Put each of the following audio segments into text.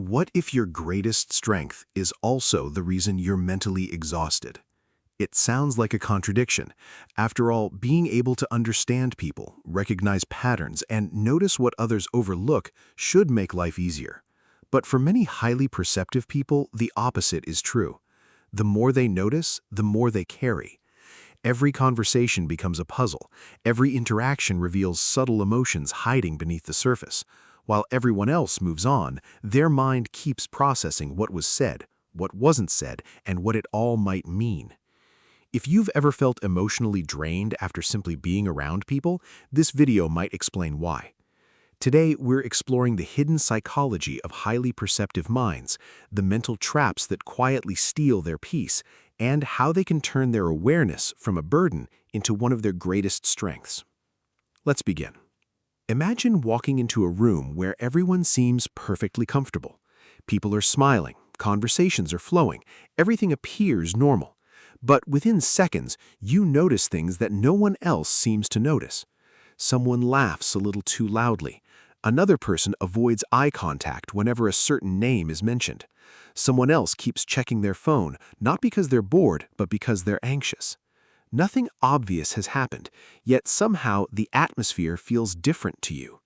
What if your greatest strength is also the reason you're mentally exhausted? It sounds like a contradiction. After all, being able to understand people, recognize patterns, and notice what others overlook should make life easier. But for many highly perceptive people, the opposite is true. The more they notice, the more they carry. Every conversation becomes a puzzle. Every interaction reveals subtle emotions hiding beneath the surface. While everyone else moves on, their mind keeps processing what was said, what wasn't said, and what it all might mean. If you've ever felt emotionally drained after simply being around people, this video might explain why. Today, we're exploring the hidden psychology of highly perceptive minds, the mental traps that quietly steal their peace, and how they can turn their awareness from a burden into one of their greatest strengths. Let's begin. Imagine walking into a room where everyone seems perfectly comfortable. People are smiling, conversations are flowing, everything appears normal. But within seconds, you notice things that no one else seems to notice. Someone laughs a little too loudly. Another person avoids eye contact whenever a certain name is mentioned. Someone else keeps checking their phone, not because they're bored, but because they're anxious. Nothing obvious has happened, yet somehow the atmosphere feels different to you.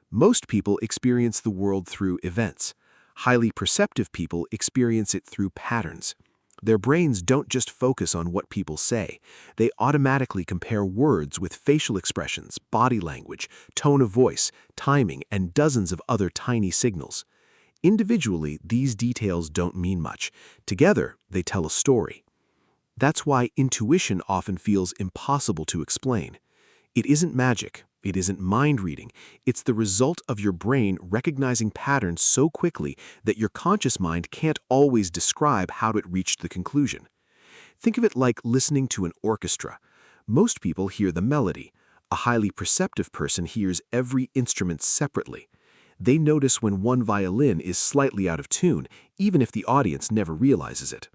Most people experience the world through events. Highly perceptive people experience it through patterns. Their brains don't just focus on what people say. They automatically compare words with facial expressions, body language, tone of voice, timing, and dozens of other tiny signals. Individually, these details don't mean much. Together, they tell a story. That's why intuition often feels impossible to explain. It isn't magic. It isn't mind reading. It's the result of your brain recognizing patterns so quickly that your conscious mind can't always describe how it reached the conclusion. Think of it like listening to an orchestra. Most people hear the melody. A highly perceptive person hears every instrument separately. They notice when one violin is slightly out of tune, even if the audience never realizes it.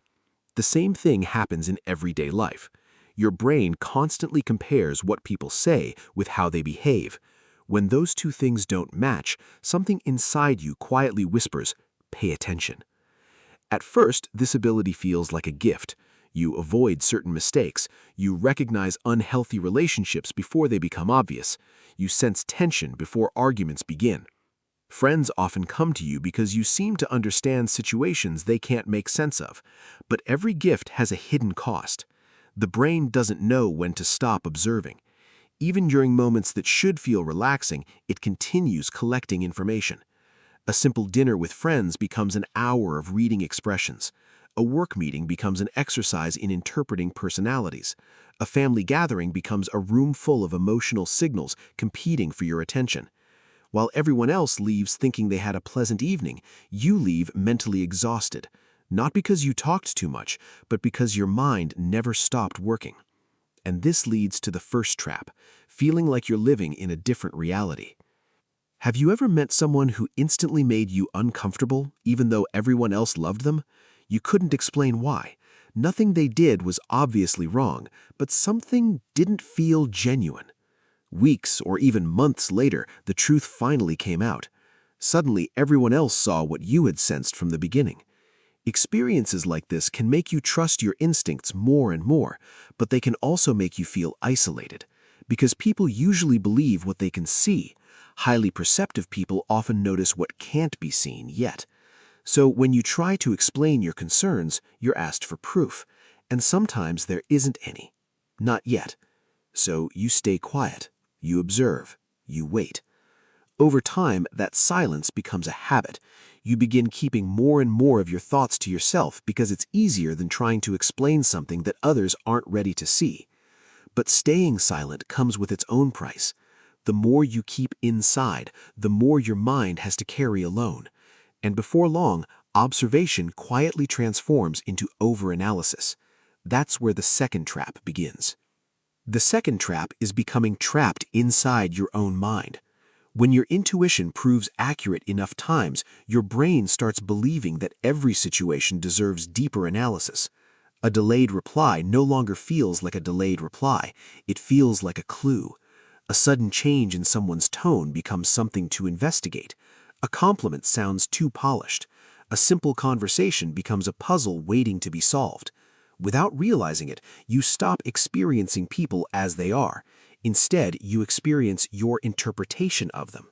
The same thing happens in everyday life. Your brain constantly compares what people say with how they behave. When those two things don't match, something inside you quietly whispers, "Pay attention." At first, this ability feels like a gift. You avoid certain mistakes. You recognize unhealthy relationships before they become obvious. You sense tension before arguments begin. Friends often come to you because you seem to understand situations they can't make sense of. But every gift has a hidden cost. The brain doesn't know when to stop observing. Even during moments that should feel relaxing, it continues collecting information. A simple dinner with friends becomes an hour of reading expressions. A work meeting becomes an exercise in interpreting personalities. A family gathering becomes a room full of emotional signals competing for your attention. While everyone else leaves thinking they had a pleasant evening, you leave mentally exhausted. Not because you talked too much, but because your mind never stopped working. And this leads to the first trap, feeling like you're living in a different reality. Have you ever met someone who instantly made you uncomfortable, even though everyone else loved them? You couldn't explain why. Nothing they did was obviously wrong, but something didn't feel genuine. Weeks or even months later, the truth finally came out. Suddenly, everyone else saw what you had sensed from the beginning. Experiences like this can make you trust your instincts more and more, but they can also make you feel isolated. Because people usually believe what they can see. Highly perceptive people often notice what can't be seen yet. So when you try to explain your concerns, you're asked for proof. And sometimes there isn't any. Not yet. So you stay quiet. You observe. You wait. Over time, that silence becomes a habit. You begin keeping more and more of your thoughts to yourself because it's easier than trying to explain something that others aren't ready to see. But staying silent comes with its own price. The more you keep inside, the more your mind has to carry alone. And before long, observation quietly transforms into overanalysis. That's where the second trap begins. The second trap is becoming trapped inside your own mind. When your intuition proves accurate enough times, your brain starts believing that every situation deserves deeper analysis. A delayed reply no longer feels like a delayed reply. It feels like a clue. A sudden change in someone's tone becomes something to investigate. A compliment sounds too polished. A simple conversation becomes a puzzle waiting to be solved. Without realizing it, you stop experiencing people as they are. Instead, you experience your interpretation of them.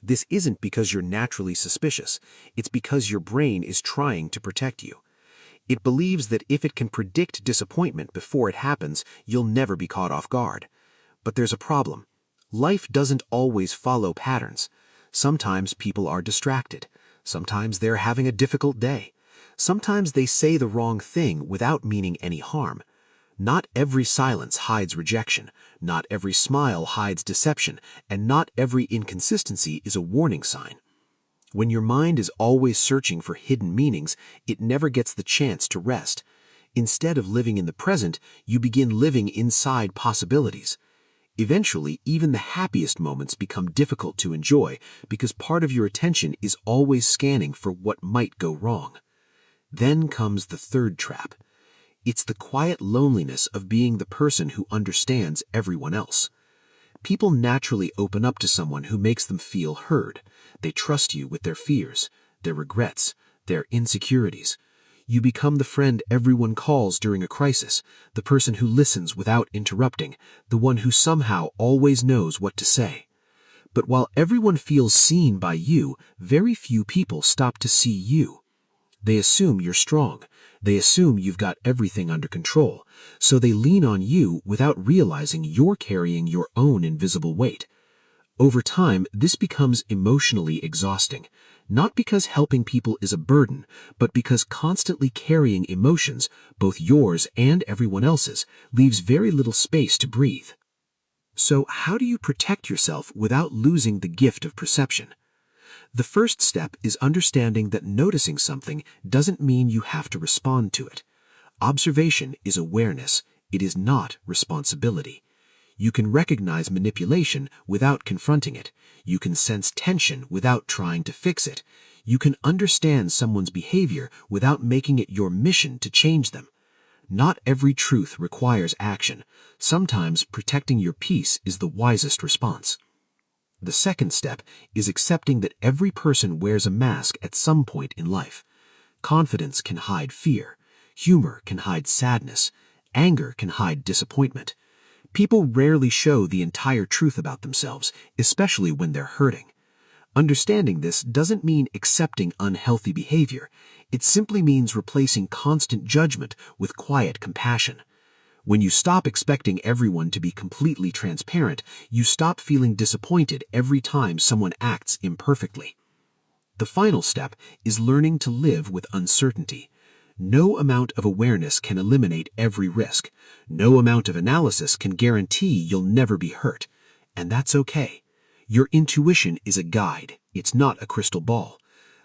This isn't because you're naturally suspicious. It's because your brain is trying to protect you. It believes that if it can predict disappointment before it happens, you'll never be caught off guard. But there's a problem. Life doesn't always follow patterns. Sometimes people are distracted. Sometimes they're having a difficult day. Sometimes they say the wrong thing without meaning any harm. Not every silence hides rejection. Not every smile hides deception. And not every inconsistency is a warning sign. When your mind is always searching for hidden meanings, it never gets the chance to rest. Instead of living in the present, you begin living inside possibilities. Eventually, even the happiest moments become difficult to enjoy because part of your attention is always scanning for what might go wrong. Then comes the third trap. It's the quiet loneliness of being the person who understands everyone else. People naturally open up to someone who makes them feel heard. They trust you with their fears, their regrets, their insecurities. You become the friend everyone calls during a crisis, the person who listens without interrupting, the one who somehow always knows what to say. But while everyone feels seen by you, very few people stop to see you. They assume you're strong. They assume you've got everything under control, so they lean on you without realizing you're carrying your own invisible weight. Over time, this becomes emotionally exhausting, not because helping people is a burden, but because constantly carrying emotions, both yours and everyone else's, leaves very little space to breathe. So how do you protect yourself without losing the gift of perception? The first step is understanding that noticing something doesn't mean you have to respond to it. Observation is awareness. It is not responsibility. You can recognize manipulation without confronting it. You can sense tension without trying to fix it. You can understand someone's behavior without making it your mission to change them. Not every truth requires action. Sometimes protecting your peace is the wisest response. The second step is accepting that every person wears a mask at some point in life. Confidence can hide fear. Humor can hide sadness. Anger can hide disappointment. People rarely show the entire truth about themselves, especially when they're hurting. Understanding this doesn't mean accepting unhealthy behavior. It simply means replacing constant judgment with quiet compassion. When you stop expecting everyone to be completely transparent, you stop feeling disappointed every time someone acts imperfectly. The final step is learning to live with uncertainty. No amount of awareness can eliminate every risk. No amount of analysis can guarantee you'll never be hurt. And that's okay. Your intuition is a guide. It's not a crystal ball.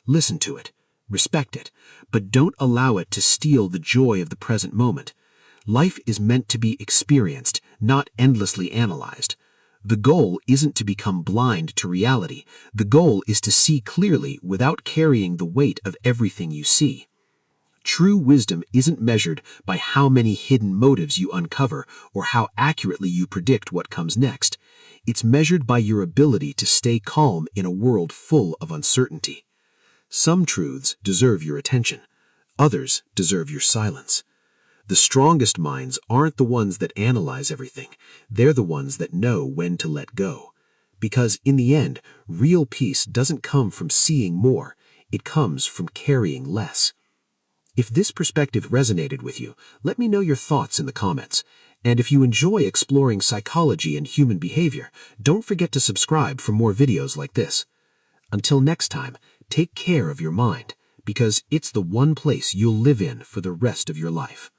Listen to it. Respect it. But don't allow it to steal the joy of the present moment. Life is meant to be experienced, not endlessly analyzed. The goal isn't to become blind to reality. The goal is to see clearly without carrying the weight of everything you see. True wisdom isn't measured by how many hidden motives you uncover or how accurately you predict what comes next. It's measured by your ability to stay calm in a world full of uncertainty. Some truths deserve your attention. Others deserve your silence. The strongest minds aren't the ones that analyze everything. They're the ones that know when to let go. Because in the end, real peace doesn't come from seeing more. It comes from carrying less. If this perspective resonated with you, let me know your thoughts in the comments. And if you enjoy exploring psychology and human behavior, don't forget to subscribe for more videos like this. Until next time, take care of your mind, because it's the one place you'll live in for the rest of your life.